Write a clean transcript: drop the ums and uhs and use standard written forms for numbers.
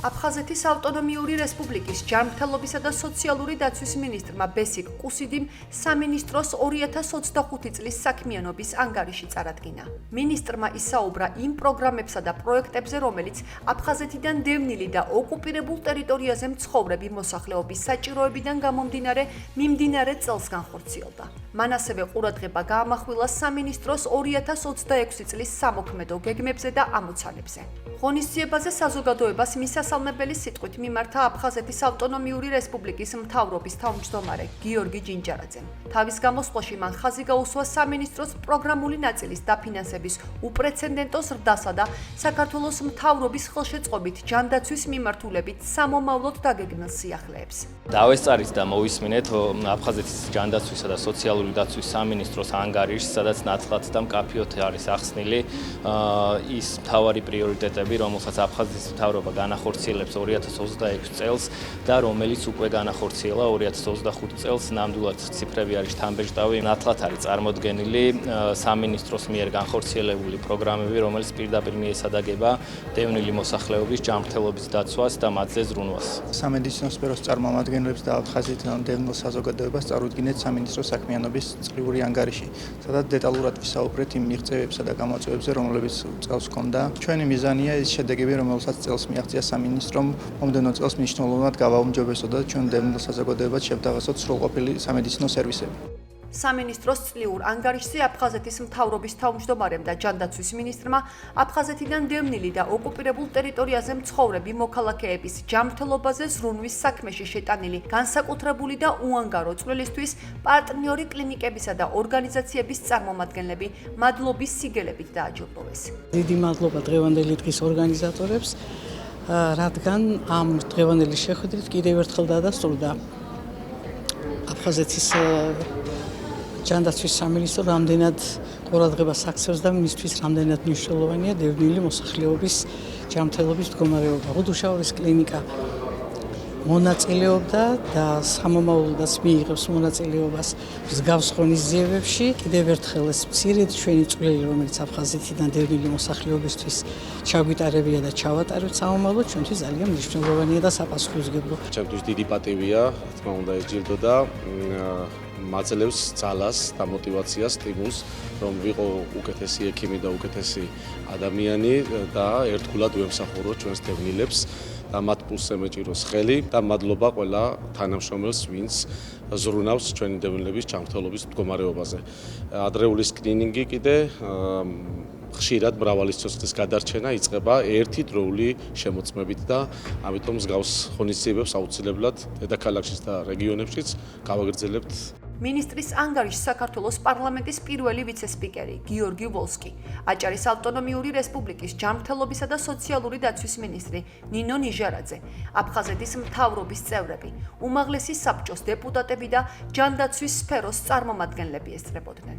აფხაზეთის ავტონომიური რესპუბლიკის ჯანმრთელობისა და სოციალური დაცვის მინისტრმა ბესიკ კუსიდიმ სამინისტროს 2025 წლის საქმიანობის ანგარიში წარადგინა. მინისტრმა ისაუბრა იმ პროგრამებსა და პროექტებზე, რომელიც აფხაზეთიდან დევნილი და ოკუპირებულ ტერიტორიაზე მცხოვრები მოსახლეობის საჭიროებიდან გამომდინარე მიმდინარე წელს განხორციელდა. მან ასევე ყურადღება გაამახვილა სამინისტროს 2026 წლის სამოქმედო გეგმებზე და ამოცანებზე. ღონისძიებაზე საზოგადოებას მისასალმებელი სიტყვით მიმართა აფხაზეთის ავტონომიური რესპუბლიკის მთავრობის თავმჯდომარე გიორგი ჯინჯარაძემ. თავის გამოსვლაში მან ხაზი გაუსვა სამინისტროს პროგრამული ნაწილის დაფინანსების უპრეცედენტო ზრდასა და საქართველოს მთავრობის ხელშეწყობით ჯანდაცვის მიმართულებით სამომავლოდ დაგეგმილ სიახლეებს. დავესწარით და მოვისმინეთ აფხაზეთის ჯანდაცვისა და სოციალური დაცვის სამინისტროს ანგარიშს, სადაც ნათლად და მკაფიოდ არის ახსნილი ის მთავარი პრიორიტეტები, რომელსაც აფხაზეთის მთავრობა განახორციელებს 2026 წელს და რომელიც უკვე განახორციელა 2025 წელს. ნამდვილად ციფრები არის შთამბეჭდავი. ნათლად არის წარმოდგენილი სამინისტროს მიერ განხორციელებული პროგრამები, რომელიც პირდაპირ მიესადაგება დევნილი მოსახლეობის ჯანმრთელობის დაცვას და მათზე ზრუნვას. სამედიცინო სფეროს წარმომადგენლებს და აფხაზეთიდან დევნილ საზოგადოებას წარუდგინეთ სამინისტროს საქმიანობის წლიური ანგარიში, სადაც დეტალურად ვისაუბრეთ იმ მიღწევებსა და გამოწვევებზე, რომლებიც წელს ჰქონდა. ჩვენი მიზანია ის შედეგები, რომელსაც წელს მიაღწია სამინისტრომ, მომდევნო წელს მნიშვნელოვნად გავაუმჯობესოთ და ჩვენ დევნილ საზოგადოებას შევთავაზოთ სრულყოფილი სამედიცინო სერვისები. სამინისტროს წლიურ ანგარიშზე აფხაზეთის მთავრობის თავმჯდომარემ და ჯანდაცვის მინისტრმა აფხაზეთიდან დევნილი და ოკუპირებულ ტერიტორიაზე მცხოვრები მოქალაქეების ჯანმრთელობაზე ზრუნვის საქმეში შეტანილი განსაკუთრებული და უანგარო წვლილისთვის პარტნიორი კლინიკებისა და ორგანიზაციების წარმომადგენლები მადლობის სიგელებით დააჯილდოვეს. დიდი მადლობა დღევანდელი დღის ორგანიზატორებს, რადგან ამ დღევანდელი შეხვედრით კიდევ ერთხელ დადასტურდა აფხაზეთის ჯანდაცვის სამინისტრო რამდენად ყურადღებას აქცევს და მისთვის რამდენად მნიშვნელოვანია დევნილი მოსახლეობის ჯანმრთელობის მდგომარეობა. ღვთუშაურის კლინიკა მონაწილეობდა და სამომავლოდაც მიიღებს მონაწილეობას მსგავს ღონისძიებებში. კიდევ ერთხელ ეს მცირედ ჩვენი წვლილი, რომელიც აფხაზეთიდან დევნილი მოსახლეობისთვის ჩაგვიტარებია და ჩავატარებთ სამომავლოდ, ჩვენთვის ძალიან მნიშვნელოვანია და საპასუხისმგებლო. ჩემთვის დიდი პატივია, თქმა უნდა, ეჯილდო და მაძლევს ძალას და мотивაციას, სტიმულს, რომ ვიყო უკეთესი ექიმი და უკეთესი ადამიანი და ერთგულად ვემსახუროთ ჩვენს დევნილებს და მათ პულსზე მეჭიროს ხელი და მადლობა ყველა თანამშრომელს, ვინც ზრუნავს ჩვენი დევნილების ჯანმრთელობის მდგომარეობაზე. ადრეული სკრინინგი კიდე ხშირად მრავალი სიცოცხლის გადარჩენა იწყება ერთი დროული შემოწმებით და ამიტომ მსგავს ღონისძიებებს აუცილებლად დედაქალაქშიც და რეგიონებშიც გავაგრძელებთ. მინისტრის ანგარიშს საქართველოს პარლამენტის პირველი ვიცე-სპიკერი გიორგი ვოლსკი, აჭარის ავტონომიური რესპუბლიკის ჯანმრთელობისა და სოციალური დაცვის მინისტრი ნინო ნიჟარაძე, აფხაზეთის მთავრობის წევრები, უმაღლესი საბჭოს დეპუტატები და ჯანდაცვის სფეროს წარმომადგენლები ესწრებოდნენ.